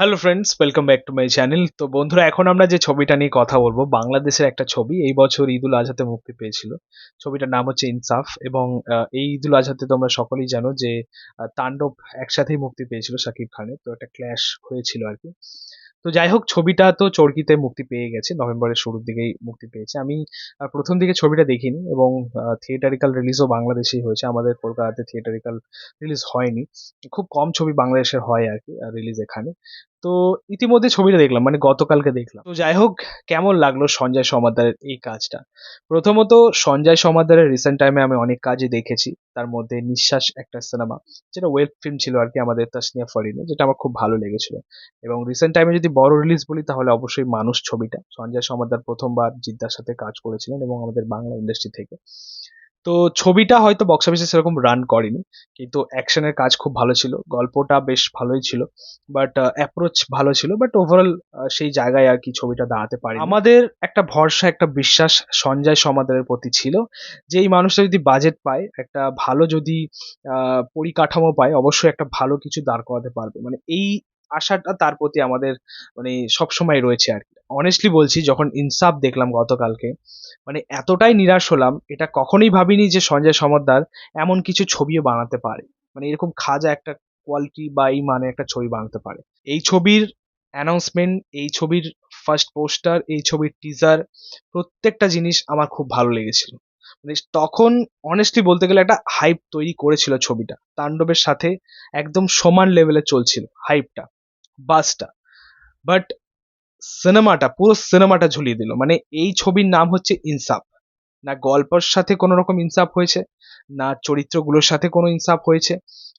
Hello friends, welcome back to my channel. তো বন্ধুরা, এখন আমরা যে ছবিটা নিয়ে কথা বলবো, বাংলাদেশের একটা ছবি এই বছর ঈদ উল আজহাতে মুক্তি পেয়েছিল। ছবিটার নাম হচ্ছে ইনসাফ। এবং এই ঈদ উল আজহাতে তোমরা সকলেই জানো যে তাণ্ডব একসাথেই মুক্তি পেয়েছিল শাকিব খানের, তো একটা ক্ল্যাশ হয়েছিল আর কি। তো যাই হোক, ছবিটা তো চরকিতে মুক্তি পেয়ে গেছে, নভেম্বরের শুরুর দিকেই মুক্তি পেয়েছে। আমি প্রথম দিকে ছবিটা দেখিনি, এবং থিয়েটারিক্যাল রিলিজও বাংলাদেশেই হয়েছে, আমাদের কলকাতাতে থিয়েটারিক্যাল রিলিজ হয়নি। খুব কম ছবি বাংলাদেশের হয় আর কি রিলিজ এখানে। তো ইতিমধ্যে ছবিটা দেখলাম, মানে গতকালকে দেখলাম। তো যাই হোক, কেমন লাগলো সঞ্জয় সমাদ্দারের এই কাজটা? প্রথমত, সঞ্জয় সমাদ্দারের রিসেন্ট টাইমে আমি অনেক কাজই দেখেছি। তার মধ্যে নিঃশ্বাস একটা সিনেমা, যেটা ওয়েব ফিল্ম ছিল আর কি, আমাদের তাসনিয়া ফারিনের, যেটা আমার খুব ভালো লেগেছিল। এবং রিসেন্ট টাইমে যদি বড় রিলিজ বলি, তাহলে অবশ্যই মানুষ ছবিটা। সঞ্জয় সমাদ্দার প্রথমবার জিদ্দার সাথে কাজ করেছিলেন, এবং আমাদের বাংলা ইন্ডাস্ট্রি থেকে। তো ছবিটা হয়তো বক্স অফিসে সেরকম রান করেনি, কিন্তু অ্যাকশনের কাজ খুব ভালো ছিল, গল্পটা বেশ ভালোই ছিল, বাট অ্যাপ্রোচ ভালো ছিল, বাট ওভারঅল সেই জায়গায় আর কি ছবিটা দাঁড়াতে পারে। আমাদের একটা ভরসা, একটা বিশ্বাস সঞ্জয় সমাদারের প্রতি ছিল, যে এই মানুষটা যদি বাজেট পায়, একটা ভালো যদি পরিকাঠামো পায়, অবশ্যই একটা ভালো কিছু দাঁড় করাতে পারবে। মানে এই আশাটা তার প্রতি আমাদের মানে সবসময় রয়েছে আর কি। অনেস্টলি বলছি, যখন ইনসাফ দেখলাম গতকালকে, মানে এতটাই নিরাশ হলাম, এটা কখনোই ভাবিনি যে সঞ্জয় সমদ্দার এমন কিছু ছবিও বানাতে পারে। মানে এরকম খাজা একটা কোয়ালিটি বা এই মানে একটা ছবি বানাতে পারে। এই ছবির অ্যানাউন্সমেন্ট, এই ছবির ফার্স্ট পোস্টার, এই ছবির টিজার, প্রত্যেকটা জিনিস আমার খুব ভালো লেগেছিল। মানে তখন অনেস্টলি বলতে গেলে একটা হাইপ তৈরি করেছিল ছবিটা, তাণ্ডবের সাথে একদম সমান লেভেলে চলছিল হাইপটা, বাসটা। বাট সিনেমাটা, পুরো সিনেমাটা ঝুলিয়ে দিল। মানে এই ছবির নাম হচ্ছে ইনসাফ। না গল্পের সাথে কোনো রকম ইনসাফ হয়েছে, না চরিত্রগুলোর সাথে কোনো ইনসাফ হয়েছে,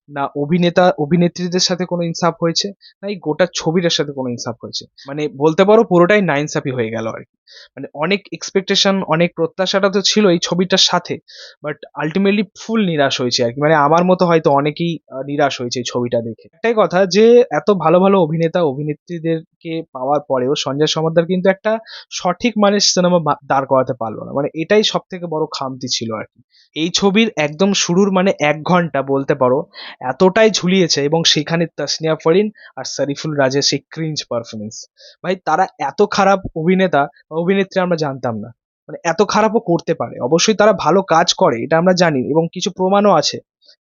না অভিনেতা অভিনেত্রীদের সাথে কোনো ইনসাফ হয়েছে, না এই গোটা ছবিটার সাথে কোনো ইনসাফ হয়েছে। মানে বলতে পারো পুরোটাই নাইনসাফি হয়ে গেল আর কি। মানে অনেক এক্সপেকটেশন, অনেক প্রত্যাশাটা তো ছিল এই ছবিটার সাথে, বাট আলটিমেটলি ফুল নিরাশ হয়েছে আর কি। মানে আমার মতো হয়তো অনেকেই নিরাশ হয়েছে এই ছবিটা দেখে। একটাই কথা, যে এত ভালো ভালো অভিনেতা অভিনেত্রীদেরকে পাওয়ার পরেও সঞ্জয় সমাদ্দার কিন্তু একটা সঠিক মানের সিনেমা দাঁড় করাতে পারলো না। মানে এটাই সব থেকে বড় খামতি ছিল আর কি। এই ছবির একদম শুরুর মানে 1 ঘন্টা বলতে পারো এতটাই ঝুলিয়েছে, এবং সেখানে তাসনিয়া ফারিন আর সারিফুল রাজের সেই ক্রিঞ্জ পারফরমেন্স, ভাই তারা এত খারাপ অভিনেতা বা অভিনেত্রী আমরা জানতাম না। মানে এত খারাপও করতে পারে, অবশ্যই তারা ভালো কাজ করে, এটা আমরা জানি, এবং কিছু প্রমাণও আছে।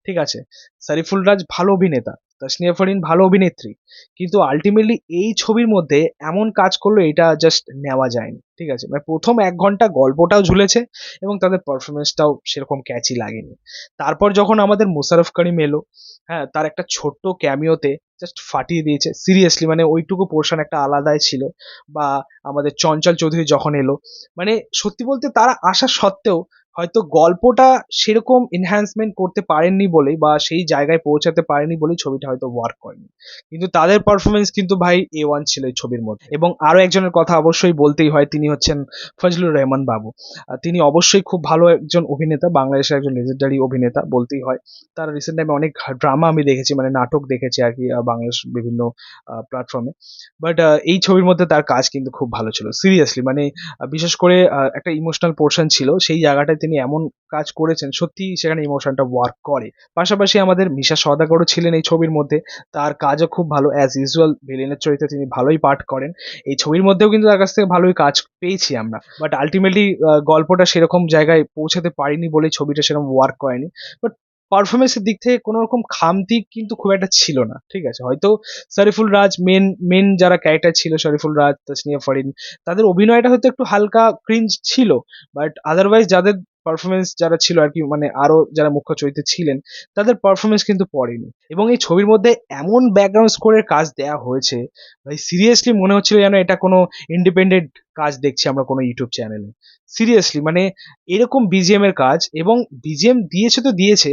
ঠিক আছে, সারিফুল রাজ ভালো অভিনেতা, তাসনিয়া ফারিন ভালো অভিনেত্রী, কিন্তু আলটিমেটলি এই ছবির মধ্যে এমন কাজ করলো, এটা জাস্ট নেওয়া যায়নি। ঠিক আছে, মানে প্রথম 1 ঘন্টা গল্পটাও ঝুলেছে, এবং তাদের পারফরমেন্সটাও সেরকম ক্যাচি লাগেনি। তারপর যখন আমাদের মোশাররফ করিম এলো, হ্যাঁ, তার একটা ছোট্ট ক্যামিওতে জাস্ট ফাটিয়ে দিয়েছে সিরিয়াসলি। মানে ওইটুকু পোর্শন একটা আলাদাই ছিল। বা আমাদের চঞ্চল চৌধুরী যখন এলো, মানে সত্যি বলতে তারা আসা সত্ত্বেও হয়তো গল্পটা সেরকম এনহ্যান্সমেন্ট করতে পারেননি বলেই, বা সেই জায়গায় পৌঁছাতে পারেনি বলেই ছবিটা হয়তো ওয়ার্ক করেনি। কিন্তু তাদের পারফরমেন্স কিন্তু ভাই A1 ছিল এই ছবির মধ্যে। এবং আরো একজনের কথা অবশ্যই বলতেই হয়, তিনি হচ্ছেন ফজলুর রহমান বাবু। তিনি অবশ্যই খুব ভালো একজন অভিনেতা, বাংলাদেশের একজন লেজেন্ডারি অভিনেতা বলতেই হয়। তার রিসেন্ট টাইমে অনেক ড্রামা আমি দেখেছি, মানে নাটক দেখেছি আর কি, বাংলাদেশ বিভিন্ন প্ল্যাটফর্মে। বাট এই ছবির মধ্যে তার কাজ কিন্তু খুব ভালো ছিল সিরিয়াসলি। মানে বিশেষ করে একটা ইমোশনাল পোর্শন ছিল, সেই জায়গাটায় তিনি এমন কাজ করেছেন, সত্যি সেখানে ইমোশনটা ওয়ার্ক করে। পাশাপাশি আমাদের মিশা সওদাগরও ছিলেন এই ছবির মধ্যে, তার কাজও খুব ভালো, অ্যাজ ইউজুয়াল ভিলেনের চরিত্রে তিনি ভালোই পাঠ করেন। এই ছবির মধ্যেও কিন্তু তার কাছ থেকে ভালোই কাজ পেয়েছি আমরা, বাট আলটিমেটলি গল্পটা সেরকম জায়গায় পৌঁছাতে পারিনি বলেই ছবিটা সেরকম ওয়ার্ক করেনি। বাট পারফরমেন্সের দিক থেকে কোনো রকম খামতি কিন্তু খুব একটা ছিল না। ঠিক আছে, হয়তো শরীফুল রাজ, মেন মেন যারা ক্যারেক্টার ছিল, শরীফুল রাজ, তাসনিয়া ফারিন, তাদের অভিনয়টা হয়তো একটু হালকা ক্রিঞ্জ ছিল, বাট আদারওয়াইজ যাদের পারফরমেন্স যারা ছিল আর কি, মানে আরো যারা মুখ্য চরিত্রে ছিলেন, তাদের পারফরমেন্স কিন্তু পড়েনি। এবং এই ছবির মধ্যে এমন ব্যাকগ্রাউন্ড স্কোরের কাজ দেয়া হয়েছে, ভাই সিরিয়াসলি মনে হচ্ছিল যেন এটা কোনো ইন্ডিপেন্ডেন্ট কাজ দেখছি আমরা কোনো ইউটিউব চ্যানেলে। সিরিয়াসলি মানে এরকম বিজিএম এর কাজ, এবং বিজিএম দিয়েছে তো দিয়েছে,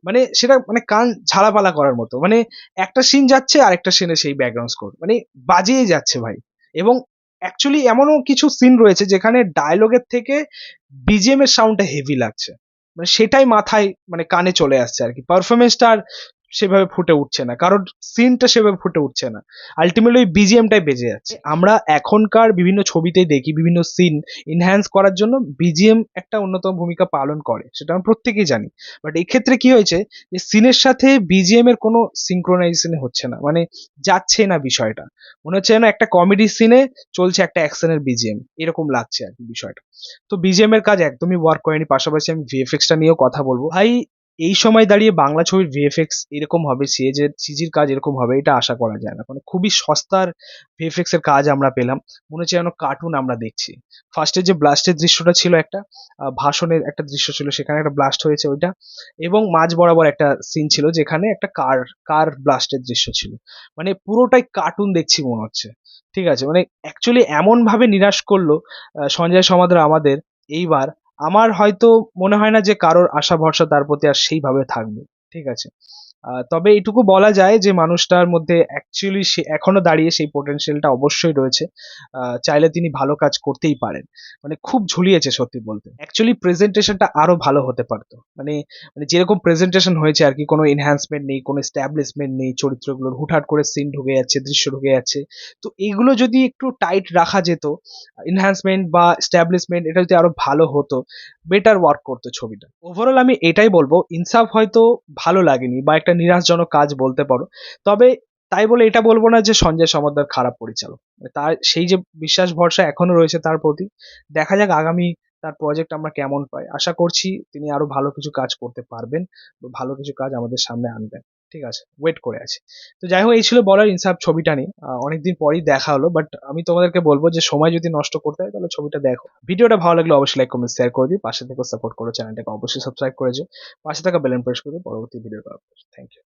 মানে সেটা মানে কান ঝালাপালা করার মতো। মানে একটা সিন যাচ্ছে, আরেকটা সিনে সেই ব্যাকগ্রাউন্ড স্কোর মানে বাজিয়ে যাচ্ছে ভাই। এবং অ্যাকচুয়ালি এমনও কিছু সিন রয়েছে যেখানে ডায়লগের থেকে বিজিএম এর সাউন্ডটা হেভি লাগছে, মানে সেটাই মাথায় মানে কানে চলে আসছে আর কি। পারফরমেন্সটা আর সেভাবে ফুটে উঠছে না, কারণ সিনটা সেভাবে ফুটে উঠছে না, আলটিমেটলি ওই বিজিএমটাই বেজে যাচ্ছে। আমরা এখনকার বিভিন্ন ছবিতেই দেখি বিভিন্ন সিন ইনহ্যান্স করার জন্য বিজিএম একটা অন্যতম ভূমিকা পালন করে, সেটা আমরা প্রত্যেকেই জানি। বাট এক্ষেত্রে কি হয়েছে যে সিনের সাথে বিজিএম এর কোনো সিঙ্ক্রোনাইজেশন হচ্ছে না, মানে যাচ্ছে না বিষয়টা, মনে হচ্ছে যেন একটা কমেডি সিনে চলছে একটা অ্যাকশনের বিজিএম, এরকম লাগছে আর কি বিষয়টা। তো বিজিএম এর কাজ একদমই ওয়ার্ক করেনি। পাশাপাশি আমি ভিএফএক্স টা নিয়েও কথা বলবো ভাই। এই সময় দাঁড়িয়ে বাংলা ছবির ভিএফএক্স এরকম হবে, সিজির কাজ এরকম হবে এটা আশা করা যায় না। মানে খুবই সস্তার ভিএফএক্স এর কাজ আমরা পেলাম, মনে হচ্ছে যেন কার্টুন আমরা দেখছি। ফার্স্টে যে ব্লাস্টের দৃশ্যটা ছিল, একটা ভাষণের একটা দৃশ্য ছিল, সেখানে একটা ব্লাস্ট হয়েছে ওইটা, এবং মাঝ বরাবর একটা সিন ছিল যেখানে একটা কার কার ব্লাস্টের দৃশ্য ছিল। মানে পুরোটাই কার্টুন দেখছি মনে হচ্ছে। ঠিক আছে, মানে অ্যাকচুয়ালি এমন ভাবে নিরাশ করলো সঞ্জয় সমাদ্র আমাদের এইবার, আমার হয়তো মনে হয় না যে কারোর আশা ভরসা তার প্রতি আর সেইভাবে থাকবে। ঠিক আছে, তবে এটুকু বলা যায় যে মানুষটার মধ্যে অ্যাকচুয়ালি সে এখনো দাঁড়িয়ে সেই পোটেনশিয়ালটা অবশ্যই রয়েছে। চাইলে তিনি ভালো কাজ করতেই পারেন। মানে খুব ঝুলিয়েছে সত্যি বলতে। অ্যাকচুয়ালি প্রেজেন্টেশনটা আরো ভালো হতে পারতো। মানে মানে যেরকম প্রেজেন্টেশন হয়েছে আর কি, কোনো এনহ্যান্সমেন্ট নেই, কোনো এস্টাবলিশমেন্ট নেই, চরিত্রগুলোর হুটহাট করে সিন ঢুকে যাচ্ছে, দৃশ্য ঢুকে যাচ্ছে। তো এইগুলো যদি একটু টাইট রাখা যেত, এনহ্যান্সমেন্ট বা এস্টাবলিশমেন্ট, এটা যদি আরো ভালো হতো, বেটার ওয়ার্ক করতো ছবিটা। ওভারঅল আমি এটাই বলবো, ইনসাফ হয়তো ভালো লাগেনি বা একটা নিরাশজনক কাজ বলতে পারো। তবে তাই বলে এটা বলবো না যে সঞ্জয় সমদ্দার খারাপ পরিচালক। মানে তার সেই যে বিশ্বাস ভরসা এখনো রয়েছে তার প্রতি। দেখা যাক আগামী তার প্রজেক্ট আমরা কেমন পাই। আশা করছি তিনি আরো ভালো কিছু কাজ করতে পারবেন, বা ভালো কিছু কাজ আমাদের সামনে আনবেন। ঠিক আছে, ওয়েট করে আছি। তো যাই হোক, এই ছিল বলার ইনসাফ ছবিটা নিয়ে। অনেকদিন পরেই দেখা হলো, বাট আমি তোমাদেরকে বলবো যে সময় যদি নষ্ট করতে হয় তাহলে ছবিটা দেখো। ভিডিওটা ভালো লাগলে অবশ্যই লাইক কমেন্ট শেয়ার করে দিই, পাশে থেকে সাপোর্ট করো, চ্যানেলটাকে অবশ্যই সাবস্ক্রাইব করে দিও, পাশে থাকা বেল আইকন প্রেস করে দিও পরবর্তী ভিডিও পাওয়ার। Thank you.